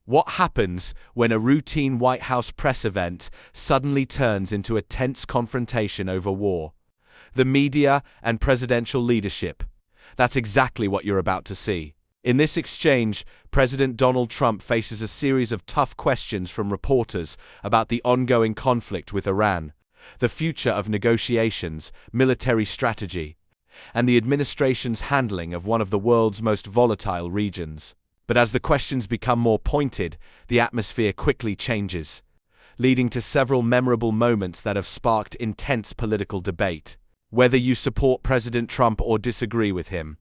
What happens when a routine White House press event suddenly turns into a tense confrontation over war? The media and presidential leadership. That's exactly what you're about to see. In this exchange, President Donald Trump faces a series of tough questions from reporters about the ongoing conflict with Iran, the future of negotiations, military strategy, and the administration's handling of one of the world's most volatile regions. But as the questions become more pointed, the atmosphere quickly changes, leading to several memorable moments that have sparked intense political debate. Whether you support President Trump or disagree with him,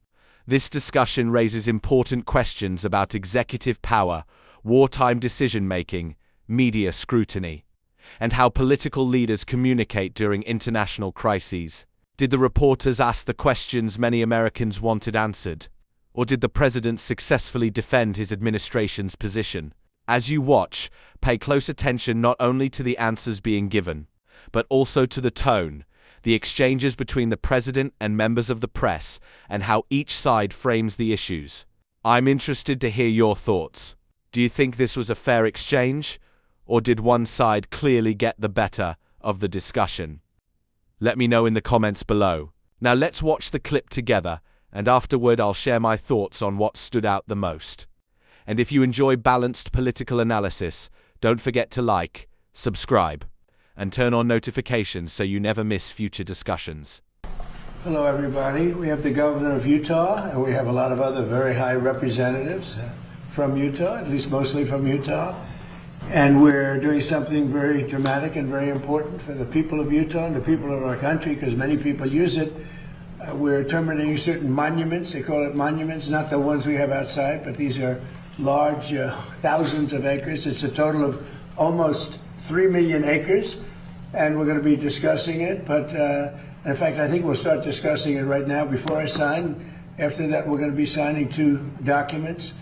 this discussion raises important questions about executive power, wartime decision-making, media scrutiny, and how political leaders communicate during international crises. Did the reporters ask the questions many Americans wanted answered? Or did the president successfully defend his administration's position? As you watch, pay close attention not only to the answers being given, but also to the tone, the exchanges between the president and members of the press, and how each side frames the issues. I'm interested to hear your thoughts. Do you think this was a fair exchange, or did one side clearly get the better of the discussion? Let me know in the comments below. Now let's watch the clip together, and afterward I'll share my thoughts on what stood out the most. And if you enjoy balanced political analysis, don't forget to like, subscribe, and turn on notifications so you never miss future discussions. Hello everybody. We have the governor of Utah, and we have a lot of other very high representatives from Utah, at least mostly from Utah. And we're doing something very dramatic and very important for the people of Utah and the people of our country, because many people use it. We're terminating certain monuments. They call it monuments, not the ones we have outside, but these are large, thousands of acres. It's a total of almost 3 million acres, and we're going to be discussing it. But in fact, I think we'll start discussing it right now before I sign. After that, we're going to be signing 2 documents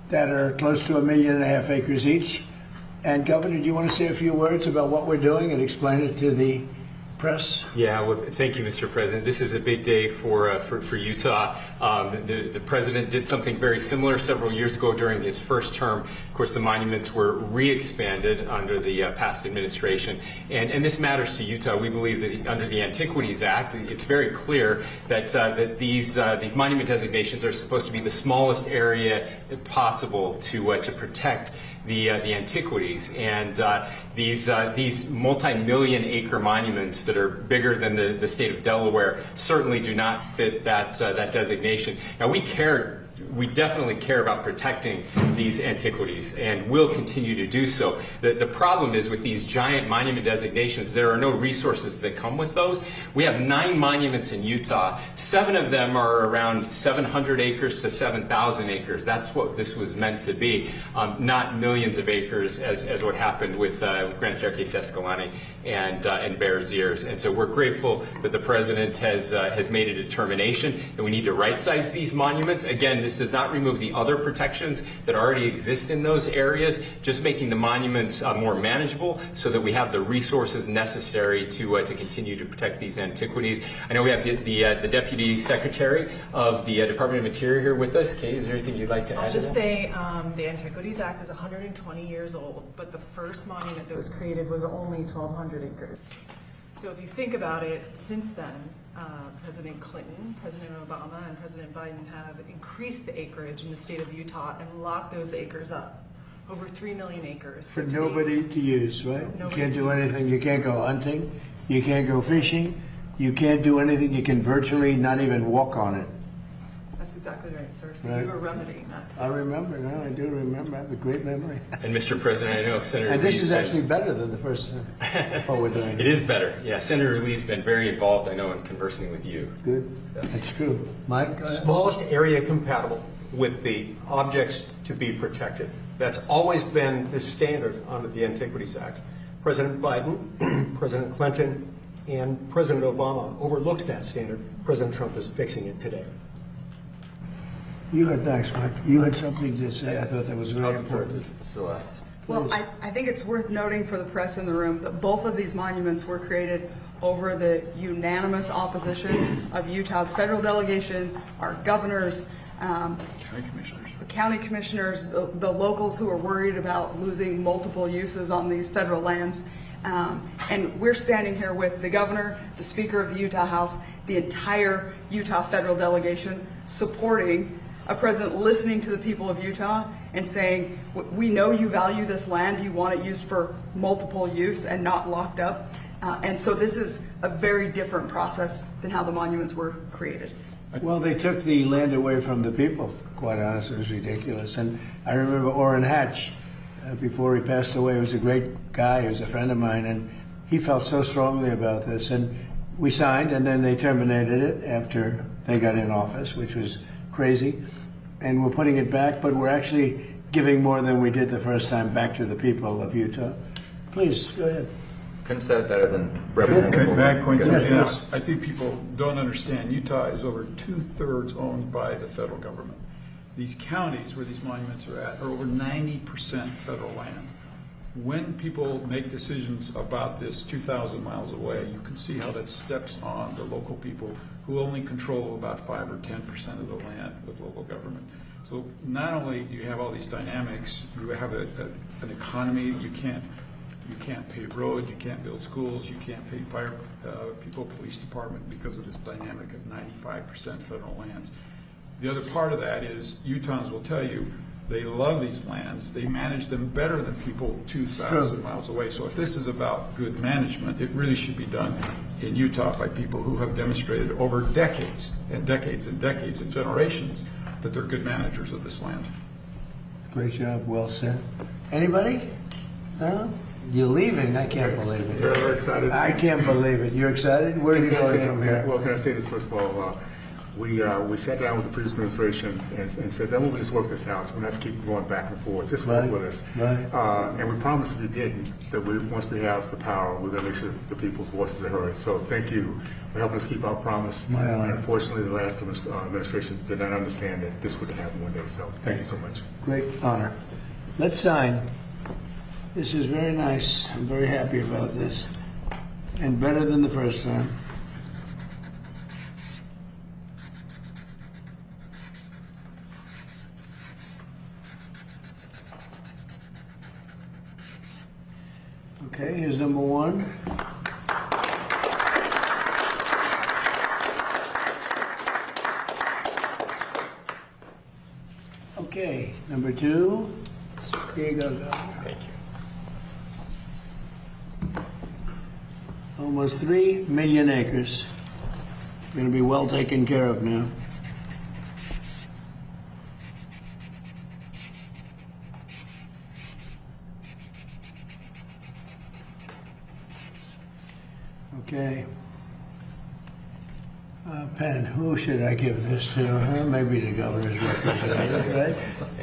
that are close to 1.5 million acres each. And Governor, do you want to say a few words about what we're doing and explain it to the press? Yeah, well, thank you, Mr. President. This is a big day for Utah. The president did something very similar several years ago during his first term. Of course, the monuments were re-expanded under the past administration, and this matters to Utah. We believe that under the Antiquities Act, it's very clear that these monument designations are supposed to be the smallest area possible to protect the antiquities, and these multi-million acre monuments that are bigger than the state of Delaware certainly do not fit that designation. Now we definitely care about protecting these antiquities, and will continue to do so. The problem is with these giant monument designations, there are no resources that come with those. We have 9 monuments in Utah. 7 of them are around 700 acres to 7,000 acres. That's what this was meant to be, not millions of acres as what happened with Grand Staircase Escalante and Bears Ears. And so we're grateful that the president has made a determination that we need to right-size these monuments. Again, this does not remove the other protections that already exist in those areas, just making the monuments more manageable so that we have the resources necessary to continue to protect these antiquities. I know we have the Deputy Secretary of the Department of Interior here with us. Kate, is there anything you'd like to add? I'll just say the Antiquities Act is 120 years old, but the first monument that was created was only 1,200 acres. So if you think about it, since then, President Clinton, President Obama, and President Biden have increased the acreage in the state of Utah and locked those acres up. Over 3 million acres. For nobody to use, right? You can't do anything. You can't go hunting. You can't go fishing. You can't do anything. You can virtually not even walk on it. That's exactly right, sir. So right. You were remedying that today. I remember now. I do remember. I have a great memory. And Mr. President, I know Senator And this Lee's is actually better than the first what we're doing. It is better. Yeah, Senator Lee's been very involved, I know, in conversing with you. Good. That's true. Mike? Smallest area compatible with the objects to be protected. That's always been the standard under the Antiquities Act. President Biden, President Clinton, and President Obama overlooked that standard. President Trump is fixing it today. You had, thanks, Mike. You had something to say. I thought that was very important. Celeste. Well, I think it's worth noting for the press in the room that both of these monuments were created over the unanimous opposition of Utah's federal delegation, our governors, county commissioners, the locals who are worried about losing multiple uses on these federal lands. And we're standing here with the governor, the Speaker of the Utah House, the entire Utah federal delegation, supporting a president listening to the people of Utah and saying, we know you value this land, you want it used for multiple use and not locked up. And so this is a very different process than how the monuments were created. Well, they took the land away from the people, quite honestly. It was ridiculous. And I remember Orrin Hatch, before he passed away, he was a great guy, he was a friend of mine, and he felt so strongly about this. And we signed, and then they terminated it after they got in office, which was crazy. And we're putting it back, but we're actually giving more than we did the first time back to the people of Utah. Please, go ahead. Couldn't have said it better than Representative. May I point something Yes, out? I think people don't understand. Utah is over 2/3 owned by the federal government. These counties where these monuments are at are over 90% federal land. When people make decisions about this 2,000 miles away, you can see how that steps on the local people who only control about 5 or 10% of the land with local government. So not only do you have all these dynamics, you have an economy. You can't pave roads, you can't build schools, you can't pay fire people, police department, because of this dynamic of 95% federal lands. The other part of that is Utahns will tell you they love these lands. They manage them better than people 2,000 miles away. So if this is about good management, it really should be done in Utah by people who have demonstrated over decades and decades and decades and generations that they're good managers of this land. Great job, well said. Anybody? No? You're leaving? I can't believe it. Yeah, we're excited. I can't believe it. You're excited? Where are you going from here? Well, can I say this first of all? We sat down with the previous administration and said, then we'll just work this out. So we don't have to keep going back and forth. Just work with us. Right. And we promised if you didn't, that once we have the power, we're going to make sure the people's voices are heard. So thank you for helping us keep our promise. My honor. Unfortunately, the last administration did not understand that this would happen one day. So thank you so much. Great honor. Let's sign. This is very nice. I'm very happy about this. And better than the first time. Okay, here's number one. Okay, number two. Here you go, Governor. Thank you. Almost 3 million acres. Going to be well taken care of now. Okay. Penn, who should I give this to? Maybe the governor's representative, right?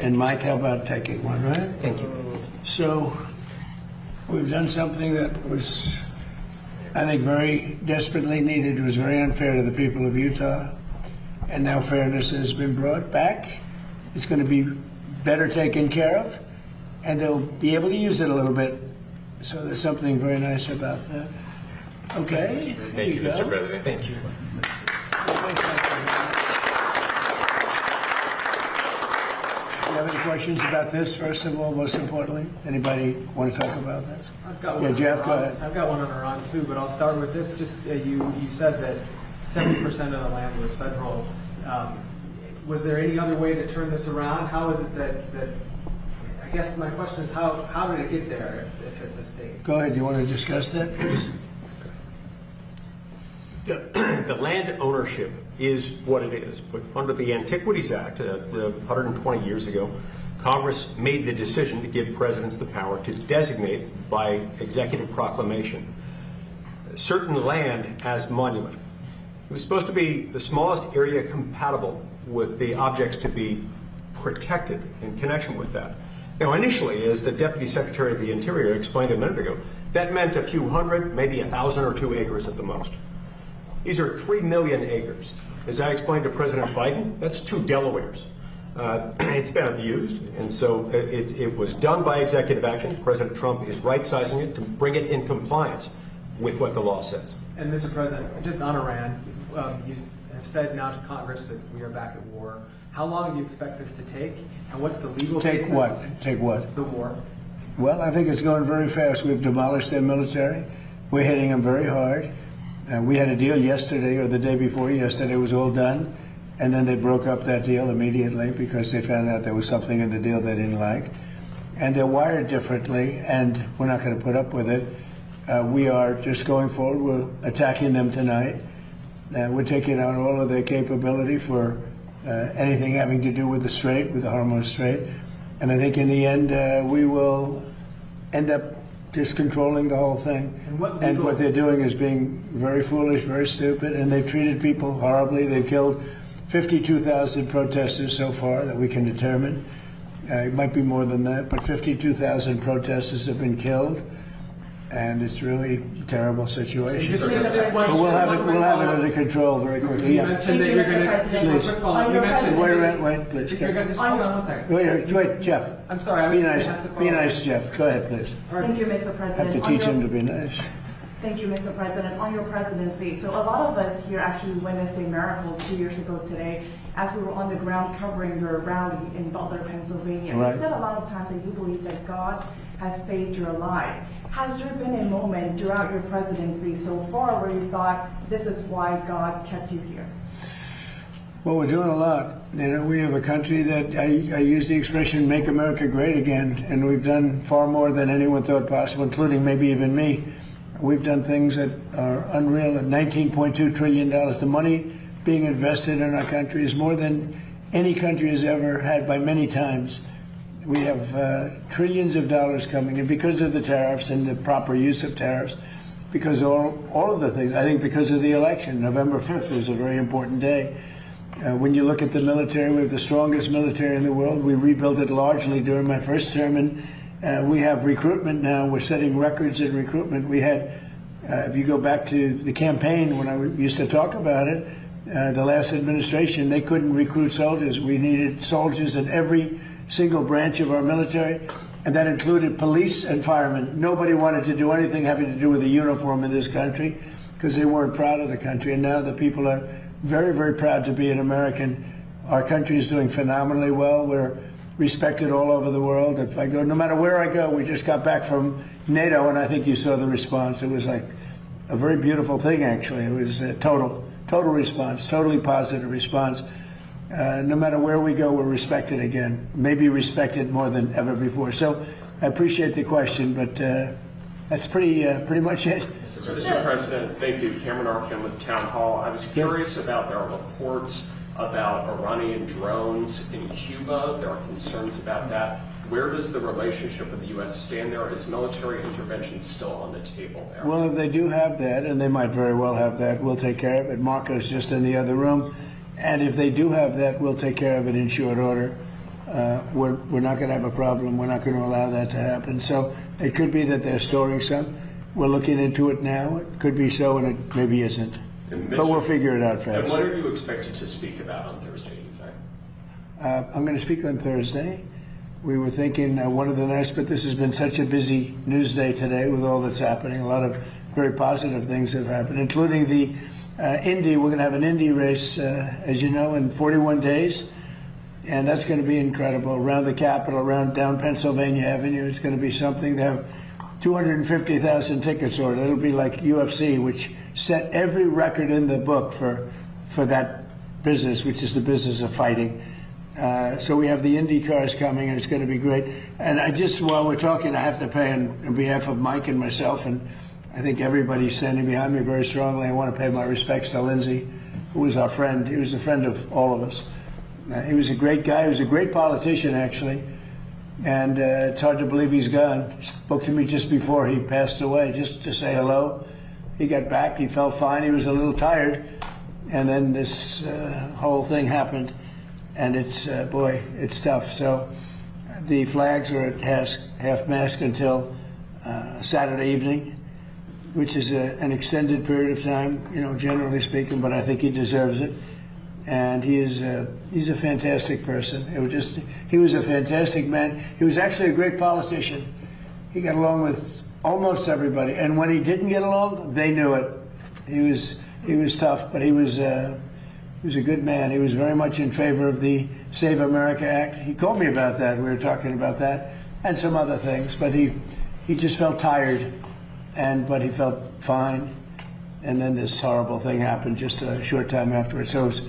And Mike, how about taking one, right? Thank you. So we've done something that was, I think, very desperately needed. It was very unfair to the people of Utah. And now fairness has been brought back. It's going to be better taken care of. And they'll be able to use it a little bit. So there's something very nice about that. Okay. Thank you, Mr. President. Thank you. Do you have any questions about this, first of all, most importantly? Anybody want to talk about this? I've got one. Yeah, Jeff, go ahead. I've got one on Iran too, but I'll start with this. Just you said that 70% of the land was federal. Was there any other way to turn this around? How is it that I guess my question is how did it get there if it's a state? Go ahead. Do you want to discuss that, please? The land ownership is what it is, but under the Antiquities Act, 120 years ago, Congress made the decision to give presidents the power to designate by executive proclamation certain land as monument. It was supposed to be the smallest area compatible with the objects to be protected in connection with that. Now, initially, as the Deputy Secretary of the Interior explained a minute ago, that meant a few hundred, maybe 1,000 or 2 acres at the most. These are 3 million acres. As I explained to President Biden, that's 2 Delawares. It's been abused, and so it was done by executive action. President Trump is right-sizing it to bring it in compliance with what the law says. And Mr. President, just on Iran, you have said now to Congress that we are back at war. How long do you expect this to take? And what's the legal Take basis? what? Take what? The war. Well, I think it's going very fast. We've demolished their military. We're hitting them very hard. We had a deal yesterday or the day before yesterday. It was all done. And then they broke up that deal immediately because they found out there was something in the deal they didn't like. And they're wired differently, and we're not going to put up with it. We are just going forward. We're attacking them tonight. We're taking out all of their capability for anything having to do with the Strait, with the Hormuz Strait. And I think in the end, we will end up just controlling the whole thing. And what they're doing is being very foolish, very stupid, and they've treated people horribly. They've killed 52,000 protesters so far that we can determine. It might be more than that, but 52,000 protesters have been killed, and it's really a terrible situation. But we'll have it under control very quickly. You mentioned that you're going to... Please. You mentioned... Wait, please. Hold on one second. Wait, Jeff. I'm sorry, I was Be going nice. to ask the Be follow-up. nice, Jeff. Go ahead, please. Thank you, Mr. President. Have to teach him to be nice. Thank you, Mr. President. On your presidency, so a lot of us here actually witnessed a miracle 2 years ago today as we were on the ground covering your rally in Butler, Pennsylvania. Right. You said a lot of times that you believe that God has saved your life. Has there been a moment throughout your presidency so far where you thought, this is why God kept you here? Well, we're doing a lot. You know, we have a country that I use the expression "Make America Great Again," and we've done far more than anyone thought possible, including maybe even me. We've done things that are unreal. At $19.2 trillion, the money being invested in our country is more than any country has ever had by many times. We have trillions of dollars coming in because of the tariffs and the proper use of tariffs, because of all of the things. I think because of the election. November 5th was a very important day. When you look at the military, we have the strongest military in the world. We rebuilt it largely during my first term, and we have recruitment now. We're setting records in recruitment. We had, if you go back to the campaign when I used to talk about it, the last administration, they couldn't recruit soldiers. We needed soldiers in every single branch of our military, and that included police and firemen. Nobody wanted to do anything having to do with the uniform in this country because they weren't proud of the country. And now the people are very, very proud to be an American. Our country is doing phenomenally well. We're respected all over the world. If I go, no matter where I go, we just got back from NATO, and I think you saw the response. It was like a very beautiful thing, actually. It was a total response, totally positive response. No matter where we go, we're respected again, maybe respected more than ever before. So I appreciate the question, but that's pretty much it. Mr. President, thank you. Cameron Arkin with Town Hall. I was curious about there are reports about Iranian drones in Cuba. There are concerns about that. Where does the relationship with the U.S. stand there? Is military intervention still on the table there? Well, if they do have that, and they might very well have that, we'll take care of it. Marco's just in the other room. And if they do have that, we'll take care of it in short order. We're not going to have a problem. We're not going to allow that to happen. So it could be that they're storing some. We're looking into it now. It could be so, and it maybe isn't. But we'll figure it out fast. And what are you expected to speak about on Thursday, you think? I'm going to speak on Thursday. We were thinking one of the nice, but this has been such a busy news day today with all that's happening. A lot of very positive things have happened, including the Indy. We're going to have an Indy race, as you know, in 41 days. And that's going to be incredible. Around the Capitol, around down Pennsylvania Avenue, it's going to be something. They have 250,000 tickets ordered. It'll be like UFC, which set every record in the book for that business, which is the business of fighting. So we have the Indy cars coming, and it's going to be great. And while we're talking, I have to pay on behalf of Mike and myself, and I think everybody's standing behind me very strongly. I want to pay my respects to Lindsey, who was our friend. He was a friend of all of us. He was a great guy. He was a great politician, actually. And it's hard to believe he's gone. He spoke to me just before he passed away, just to say hello. He got back. He felt fine. He was a little tired. And then this whole thing happened. And it's, it's tough. So the flags are at half-mast until Saturday evening, which is an extended period of time, generally speaking, but I think he deserves it. And he's a fantastic person. He was a fantastic man. He was actually a great politician. He got along with almost everybody. And when he didn't get along, they knew it. He was tough, but he was He was a good man. He was very much in favor of the Save America Act. He called me about that. We were talking about that and some other things. But he just felt tired, but he felt fine. And then this horrible thing happened just a short time afterwards. So it was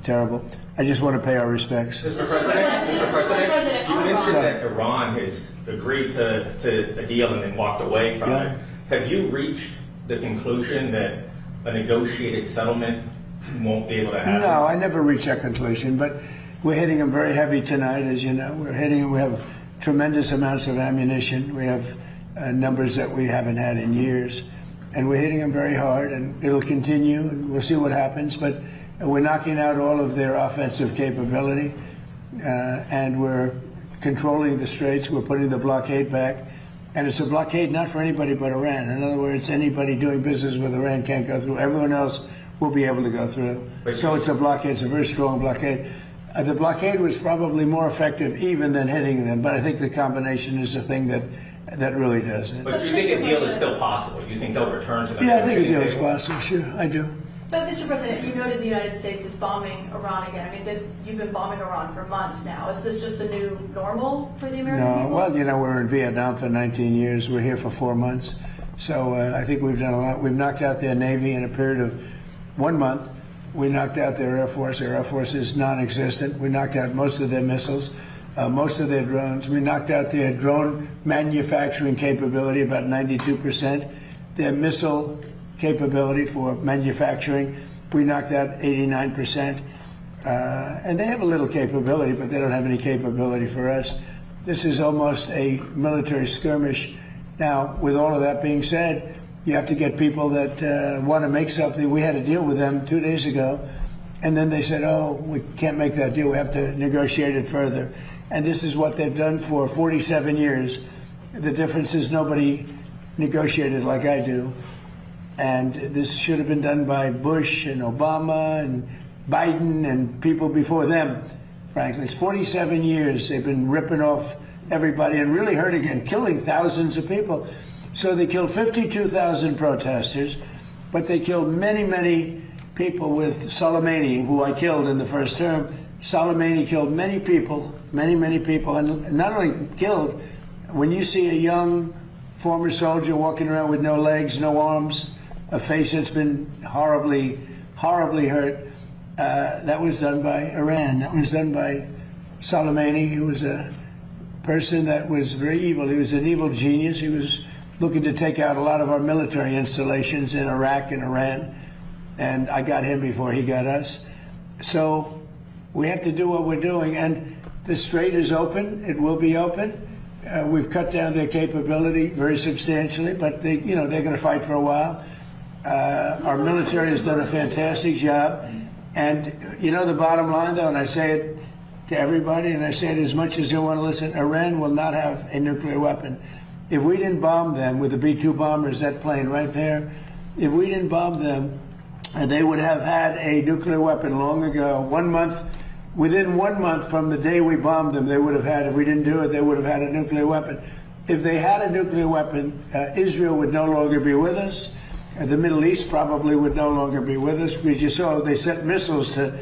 terrible. I just want to pay our respects. Mr. President, you mentioned that Iran has agreed to a deal and then walked away from it. Have you reached the conclusion that a negotiated settlement won't be able to happen? No, I never reached that conclusion, but we're hitting them very heavy tonight, as you know. We have tremendous amounts of ammunition. We have numbers that we haven't had in years, and we're hitting them very hard, and it'll continue, and we'll see what happens, but we're knocking out all of their offensive capability, and we're controlling the straits. We're putting the blockade back, and it's a blockade not for anybody but Iran. In other words, anybody doing business with Iran can't go through. Everyone else will be able to go through. So it's a blockade. It's a very strong blockade. The blockade was probably more effective even than hitting them, but I think the combination is the thing that really does it. But you think a deal is still possible? You think they'll return to the Yeah, I think a deal is possible. Sure, I do. But, Mr. President, you noted the United States is bombing Iran again. I mean, you've been bombing Iran for months now. Is this just the new normal for the American people? No, well, you know, we're in Vietnam for 19 years. We're here for 4 months. So I think we've done a lot. We've knocked out their Navy in a period of 1 month. We knocked out their Air Force. Their Air Force is non-existent. We knocked out most of their missiles, most of their drones. We knocked out their drone manufacturing capability, about 92%. Their missile capability for manufacturing, we knocked out 89%. And they have a little capability, but they don't have any capability for us. This is almost a military skirmish. Now, with all of that being said, you have to get people that want to make something. We had a deal with them 2 days ago, and then they said, oh, we can't make that deal. We have to negotiate it further. And this is what they've done for 47 years. The difference is nobody negotiated like I do. And this should have been done by Bush and Obama and Biden and people before them, frankly. It's 47 years they've been ripping off everybody and really hurting and killing thousands of people. So they killed 52,000 protesters, but they killed many, many people with Soleimani, who I killed in the first term. Soleimani killed many people, many people, and not only killed, when you see a young former soldier walking around with no legs, no arms, a face that's been horribly hurt, that was done by Iran. That was done by Soleimani. He was a person that was very evil. He was an evil genius. He was looking to take out a lot of our military installations in Iraq and Iran, and I got him before he got us. So we have to do what we're doing, and the strait is open. It will be open. We've cut down their capability very substantially, but they're going to fight for a while. Our military has done a fantastic job, and the bottom line, though, and I say it to everybody, and I say it as much as you want to listen, Iran will not have a nuclear weapon. If we didn't bomb them with the B-2 bombers, that plane right there, if we didn't bomb them, they would have had a nuclear weapon long ago. 1 month, within 1 month from the day we bombed them, they would have had, if we didn't do it, they would have had a nuclear weapon. If they had a nuclear weapon, Israel would no longer be with us. The Middle East probably would no longer be with us, because you saw they sent missiles to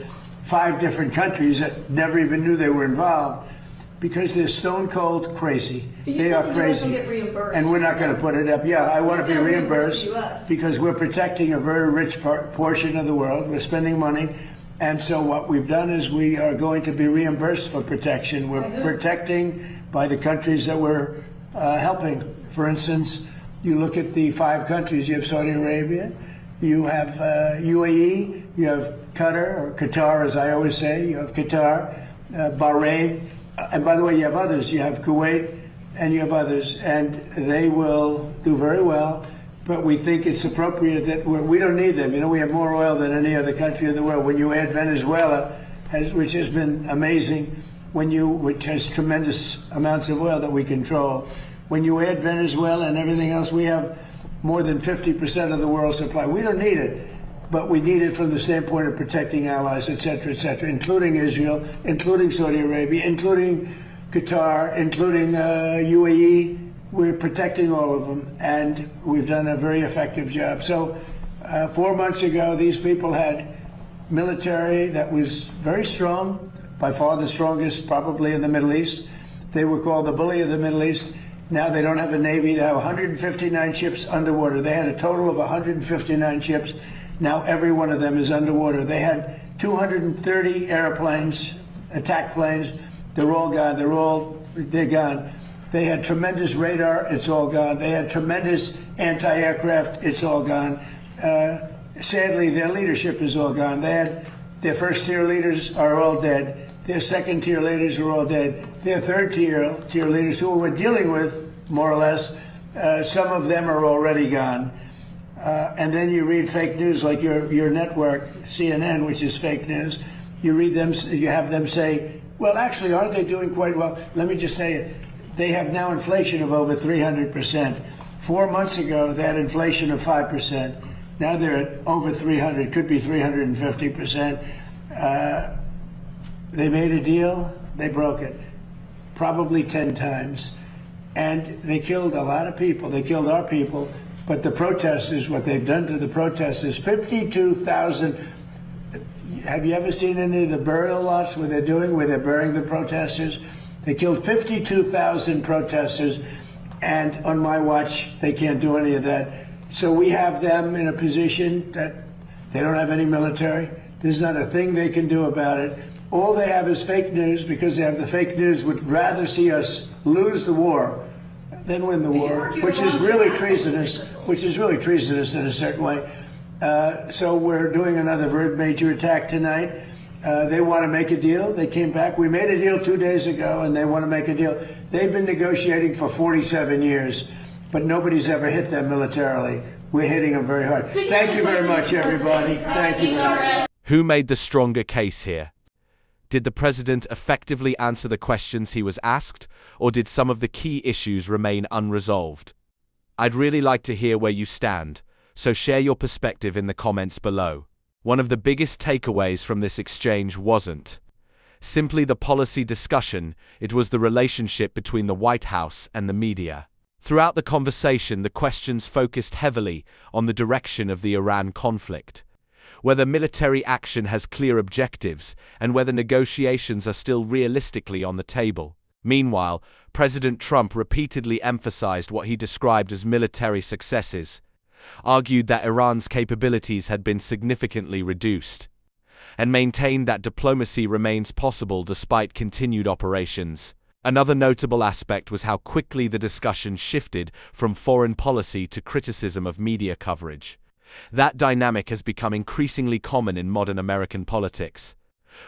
5 different countries that never even knew they were involved, because they're stone cold crazy. They are crazy. And we're not going to put it up. Yeah, I want to be reimbursed because we're protecting a very rich portion of the world. We're spending money. And so what we've done is we are going to be reimbursed for protection. We're protecting by the countries that we're helping. For instance, you look at the 5 countries. You have Saudi Arabia, you have UAE, you have Qatar, or Qatar as I always say, you have Qatar, Bahrain, and by the way, you have others. You have Kuwait, and you have others, and they will do very well. But we think it's appropriate that we don't need them. We have more oil than any other country in the world. When you add Venezuela, which has been amazing, which has tremendous amounts of oil that we control, when you add Venezuela and everything else, we have more than 50% of the world's supply. We don't need it, but we need it from the standpoint of protecting allies, et cetera, including Israel, including Saudi Arabia, including Qatar, including UAE. We're protecting all of them, and we've done a very effective job. So 4 months ago, these people had military that was very strong, by far the strongest probably in the Middle East. They were called the bully of the Middle East. Now they don't have a Navy. They have 159 ships underwater. They had a total of 159 ships. Now every one of them is underwater. They had 230 airplanes, attack planes. They're all gone. They're gone. They had tremendous radar. It's all gone. They had tremendous anti-aircraft. It's all gone. Sadly, their leadership is all gone. They had their first-tier leaders are all dead. Their second-tier leaders are all dead. Their third-tier leaders, who we're dealing with, more or less, some of them are already gone. And then you read fake news like your network, CNN, which is fake news. You read them, you have them say, well, actually, aren't they doing quite well? Let me just tell you, they have now inflation of over 300%. 4 months ago, they had inflation of 5%. Now they're at over 300, could be 350%. They made a deal, they broke it, probably 10 times. And they killed a lot of people. They killed our people. But the protesters, what they've done to the protesters, 52,000. Have you ever seen any of the burial lots where they're burying the protesters? They killed 52,000 protesters, and on my watch, they can't do any of that. So we have them in a position that they don't have any military. There's not a thing they can do about it. All they have is fake news, because they have the fake news, would rather see us lose the war than win the war, which is really treasonous, in a certain way. So we're doing another very major attack tonight. They want to make a deal. They came back. We made a deal 2 days ago, and they want to make a deal. They've been negotiating for 47 years, but nobody's ever hit them militarily. We're hitting them very hard. Thank you very much, everybody. Thank you very much. Who made the stronger case here? Did the president effectively answer the questions he was asked, or did some of the key issues remain unresolved? I'd really like to hear where you stand, so share your perspective in the comments below. One of the biggest takeaways from this exchange wasn't simply the policy discussion, it was the relationship between the White House and the media. Throughout the conversation, the questions focused heavily on the direction of the Iran conflict, whether military action has clear objectives, and whether negotiations are still realistically on the table. Meanwhile, President Trump repeatedly emphasized what he described as military successes, argued that Iran's capabilities had been significantly reduced, and maintained that diplomacy remains possible despite continued operations. Another notable aspect was how quickly the discussion shifted from foreign policy to criticism of media coverage. That dynamic has become increasingly common in modern American politics,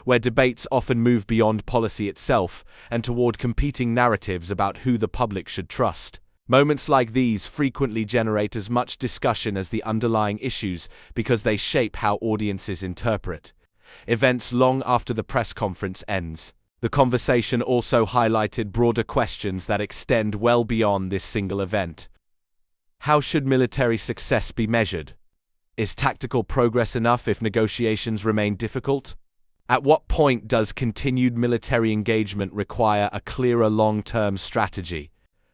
where debates often move beyond policy itself and toward competing narratives about who the public should trust. Moments like these frequently generate as much discussion as the underlying issues because they shape how audiences interpret events long after the press conference ends. The conversation also highlighted broader questions that extend well beyond this single event. How should military success be measured? Is tactical progress enough if negotiations remain difficult? At what point does continued military engagement require a clearer long-term strategy?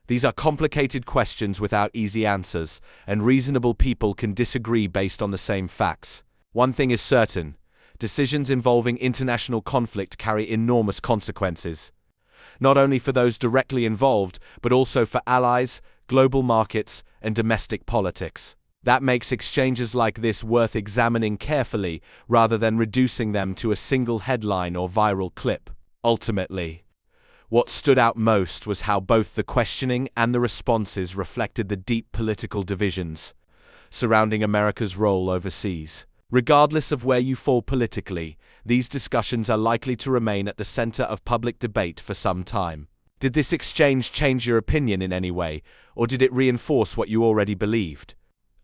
These are complicated questions without easy answers, and reasonable people can disagree based on the same facts. One thing is certain: decisions involving international conflict carry enormous consequences, not only for those directly involved, but also for allies, global markets, and domestic politics. That makes exchanges like this worth examining carefully rather than reducing them to a single headline or viral clip. Ultimately, what stood out most was how both the questioning and the responses reflected the deep political divisions surrounding America's role overseas. Regardless of where you fall politically, these discussions are likely to remain at the center of public debate for some time. Did this exchange change your opinion in any way, or did it reinforce what you already believed?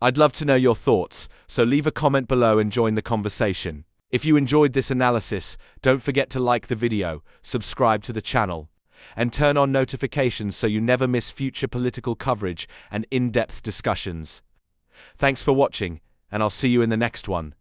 I'd love to know your thoughts, so leave a comment below and join the conversation. If you enjoyed this analysis, don't forget to like the video, subscribe to the channel, and turn on notifications so you never miss future political coverage and in-depth discussions. Thanks for watching, and I'll see you in the next one.